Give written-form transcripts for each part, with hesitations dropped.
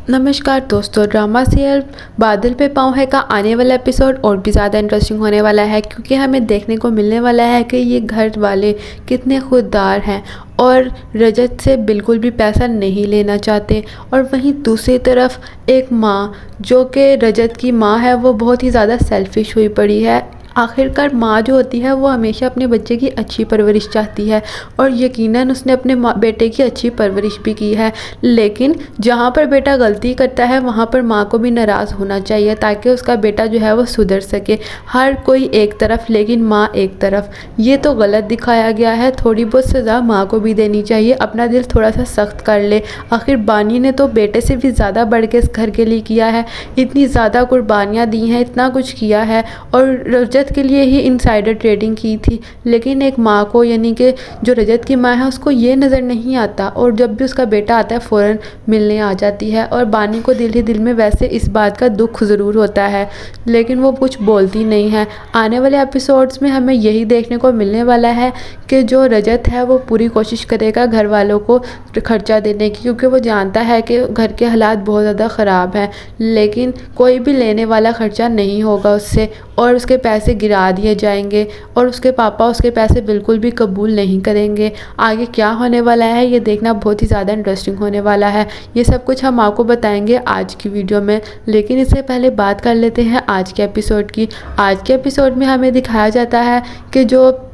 नमस्कार दोस्तों, drama serial बादल पे पाँव है का आने वाला एपिसोड और भी ज़्यादा इंटरेस्टिंग होने वाला है, क्योंकि हमें देखने को मिलने वाला है कि ये घर वाले कितने खुददार हैं और रजत से बिल्कुल भी पैसा नहीं लेना चाहते। और वहीं दूसरी तरफ एक माँ, जो कि रजत की माँ है, वो बहुत ही ज़्यादा सेल्फिश हुई पड़ी है। आखिरकार माँ जो होती है वो हमेशा अपने बच्चे की अच्छी परवरिश चाहती है और यकीनन उसने अपने बेटे की अच्छी परवरिश भी की है। लेकिन जहाँ पर बेटा गलती करता है वहाँ पर माँ को भी नाराज़ होना चाहिए, ताकि उसका बेटा जो है वो सुधर सके। हर कोई एक तरफ लेकिन माँ एक तरफ, ये तो गलत दिखाया गया है। थोड़ी बहुत सज़ा माँ को भी देनी चाहिए, अपना दिल थोड़ा सा सख्त कर ले। आखिर बानी ने तो बेटे से भी ज़्यादा बढ़ के इस घर के लिए किया है, इतनी ज़्यादा कुर्बानियाँ दी हैं, इतना कुछ किया है और रजत के लिए ही इनसाइडर ट्रेडिंग की थी। लेकिन एक माँ को, यानी कि जो रजत की माँ है, उसको ये नज़र नहीं आता और जब भी उसका बेटा आता है फ़ौरन मिलने आ जाती है। और बानी को दिल ही दिल में वैसे इस बात का दुख ज़रूर होता है, लेकिन वो कुछ बोलती नहीं है। आने वाले एपिसोड्स में हमें यही देखने को मिलने वाला है कि जो रजत है वो पूरी कोशिश करेगा घर वालों को खर्चा देने की, क्योंकि वो जानता है कि घर के हालात बहुत ज़्यादा ख़राब हैं। लेकिन कोई भी लेने वाला खर्चा नहीं होगा उससे और उसके पैसे गिरा दिए जाएंगे और उसके पापा उसके पैसे बिल्कुल भी कबूल नहीं करेंगे। आगे क्या होने वाला है ये देखना बहुत ही ज़्यादा इंटरेस्टिंग होने वाला है। ये सब कुछ हम आपको बताएंगे आज की वीडियो में, लेकिन इससे पहले बात कर लेते हैं आज के एपिसोड की। आज के एपिसोड में हमें दिखाया जाता है कि जो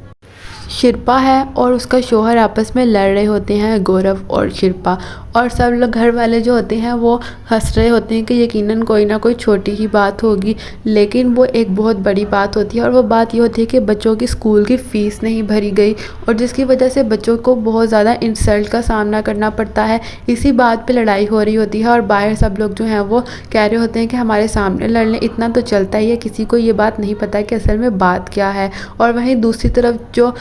शिल्पा है और उसका शौहर आपस में लड़ रहे होते हैं, गौरव और शिल्पा। और सब लोग घर वाले जो होते हैं वो हंस रहे होते हैं कि यकीनन कोई ना कोई छोटी ही बात होगी, लेकिन वो एक बहुत बड़ी बात होती है। और वो बात ये होती है कि बच्चों की स्कूल की फ़ीस नहीं भरी गई और जिसकी वजह से बच्चों को बहुत ज़्यादा इंसल्ट का सामना करना पड़ता है। इसी बात पे लड़ाई हो रही होती है और बाहर सब लोग जो हैं वो कह रहे होते हैं कि हमारे सामने लड़ लें, इतना तो चलता ही है, किसी को ये बात नहीं पता कि असल में बात क्या है। और वहीं दूसरी तरफ जो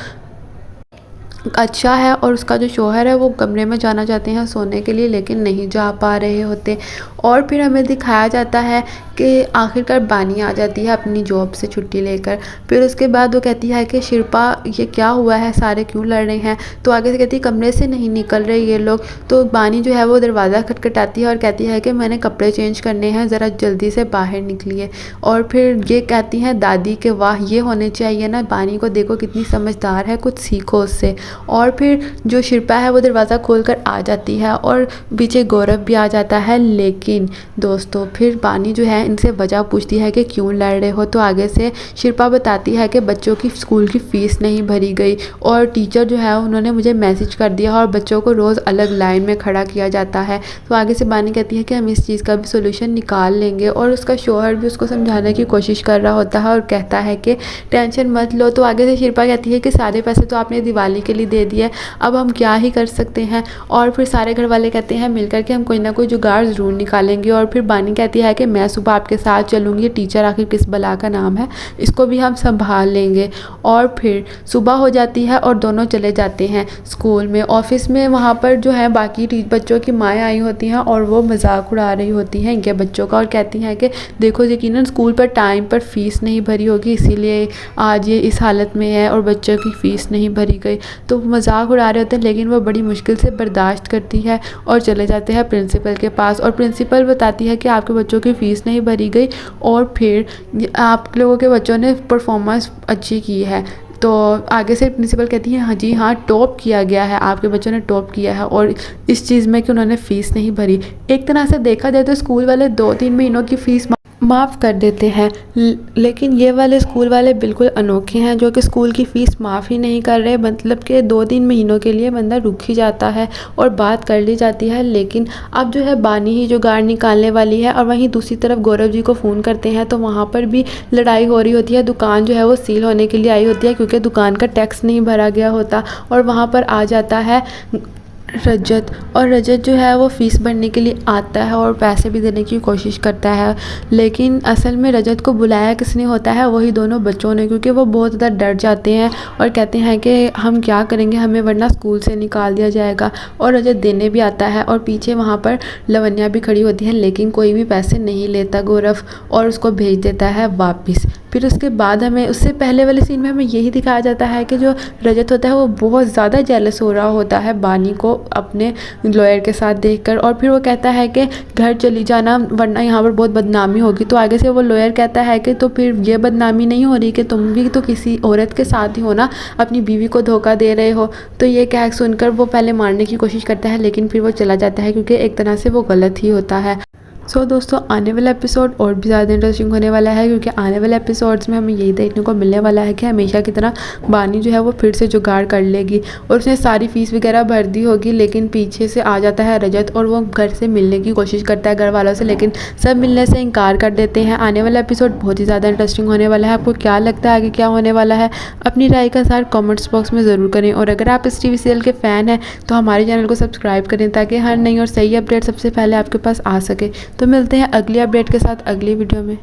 अच्छा है और उसका जो शौहर है वो कमरे में जाना चाहते हैं सोने के लिए, लेकिन नहीं जा पा रहे होते। और फिर हमें दिखाया जाता है कि आखिरकार बानी आ जाती है अपनी जॉब से छुट्टी लेकर। फिर उसके बाद वो कहती है कि शिल्पा ये क्या हुआ है, सारे क्यों लड़ रहे हैं। तो आगे से कहती है कमरे से नहीं निकल रहे ये लोग। तो बानी जो है वो दरवाज़ा खटखटाती है और कहती है कि मैंने कपड़े चेंज करने हैं, ज़रा जल्दी से बाहर निकलिए। और फिर ये कहती हैं दादी के वाह ये होने चाहिए ना, बानी को देखो कितनी समझदार है, कुछ सीखो उससे। और फिर जो शिल्पा है वो दरवाज़ा खोलकर आ जाती है और पीछे गौरव भी आ जाता है। लेकिन दोस्तों फिर बानी जो है इनसे वजह पूछती है कि क्यों लड़ रहे हो। तो आगे से शिल्पा बताती है कि बच्चों की स्कूल की फ़ीस नहीं भरी गई और टीचर जो है उन्होंने मुझे मैसेज कर दिया और बच्चों को रोज़ अलग लाइन में खड़ा किया जाता है। तो आगे से बानी कहती है कि हम इस चीज़ का भी सोल्यूशन निकाल लेंगे। और उसका शौहर भी उसको समझाने की कोशिश कर रहा होता है और कहता है कि टेंशन मत लो। तो आगे से शिल्पा कहती है कि सारे पैसे तो आपने दिवाली के लिए दे दिए, अब हम क्या ही कर सकते हैं। और फिर सारे घर वाले कहते हैं मिलकर के हम कोई ना कोई जुगाड़ ज़रूर निकालेंगे। और फिर बानी कहती है कि मैं सुबह आपके साथ चलूँगी, टीचर आखिर किस बला का नाम है, इसको भी हम संभाल लेंगे। और फिर सुबह हो जाती है और दोनों चले जाते हैं स्कूल में। ऑफिस में वहाँ पर जो है बाकी बच्चों की माएँ आई होती हैं और वो मजाक उड़ा रही होती हैं इनके बच्चों का और कहती हैं कि देखो यकीनन स्कूल पर टाइम पर फ़ीस नहीं भरी होगी, इसीलिए आज ये इस हालत में है और बच्चों की फ़ीस नहीं भरी गई। तो मजाक उड़ा रहे होते हैं, लेकिन वो बड़ी मुश्किल से बर्दाश्त करती है और चले जाते हैं प्रिंसिपल के पास। और प्रिंसिपल बताती है कि आपके बच्चों की फ़ीस नहीं भरी गई और फिर आप लोगों के बच्चों ने परफॉर्मेंस अच्छी की है। तो आगे से प्रिंसिपल कहती है हाँ जी हाँ, टॉप किया गया है, आपके बच्चों ने टॉप किया है और इस चीज़ में कि उन्होंने फ़ीस नहीं भरी। एक तरह से देखा जाए तो स्कूल वाले 2-3 महीनों की फ़ीस माफ़ कर देते हैं, लेकिन ये वाले स्कूल वाले बिल्कुल अनोखे हैं जो कि स्कूल की फ़ीस माफ़ ही नहीं कर रहे। मतलब कि 2-3 महीनों के लिए बंदा रुक ही जाता है और बात कर ली जाती है। लेकिन अब जो है बानी ही जुगाड़ निकालने वाली है। और वहीं दूसरी तरफ गौरव जी को फ़ोन करते हैं तो वहाँ पर भी लड़ाई हो रही होती है। दुकान जो है वो सील होने के लिए आई होती है क्योंकि दुकान का टैक्स नहीं भरा गया होता। और वहाँ पर आ जाता है रजत, और रजत जो है वो फ़ीस भरने के लिए आता है और पैसे भी देने की कोशिश करता है। लेकिन असल में रजत को बुलाया किसने होता है, वही दोनों बच्चों ने, क्योंकि वो बहुत ज़्यादा डर जाते हैं और कहते हैं कि हम क्या करेंगे, हमें वरना स्कूल से निकाल दिया जाएगा। और रजत देने भी आता है और पीछे वहाँ पर लवन्या भी खड़ी होती है, लेकिन कोई भी पैसे नहीं लेता गौरव और उसको भेज देता है वापस। फिर उसके बाद हमें उससे पहले वाले सीन में हमें यही दिखाया जाता है कि जो रजत होता है वो बहुत ज़्यादा जेलस हो रहा होता है बानी को अपने लॉयर के साथ देखकर, और फिर वो कहता है कि घर चली जाना वरना यहाँ पर बहुत बदनामी होगी। तो आगे से वो लॉयर कहता है कि तो फिर ये बदनामी नहीं हो रही कि तुम भी तो किसी औरत के साथ ही हो ना, अपनी बीवी को धोखा दे रहे हो। तो ये कह सुनकर वो पहले मारने की कोशिश करता है लेकिन फिर वो चला जाता है क्योंकि एक तरह से वो गलत ही होता है। सो दोस्तों, आने वाला एपिसोड और भी ज़्यादा इंटरेस्टिंग होने वाला है क्योंकि आने वाले एपिसोड्स में हमें यही देखने को मिलने वाला है कि हमेशा की तरह बानी जो है वो फिर से जुगाड़ कर लेगी और उसने सारी फीस वगैरह भर दी होगी, लेकिन पीछे से आ जाता है रजत और वो घर से मिलने की कोशिश करता है घर वालों से, लेकिन सब मिलने से इनकार कर देते हैं। आने वाला एपिसोड बहुत ही ज़्यादा इंटरेस्टिंग होने वाला है। आपको क्या लगता है आगे क्या होने वाला है? अपनी राय का सार कॉमेंट्स बॉक्स में ज़रूर करें, और अगर आप इस टीवी सीरियल के फ़ैन हैं तो हमारे चैनल को सब्सक्राइब करें ताकि हर नई और सही अपडेट सबसे पहले आपके पास आ सके। तो मिलते हैं अगली अपडेट के साथ अगली वीडियो में।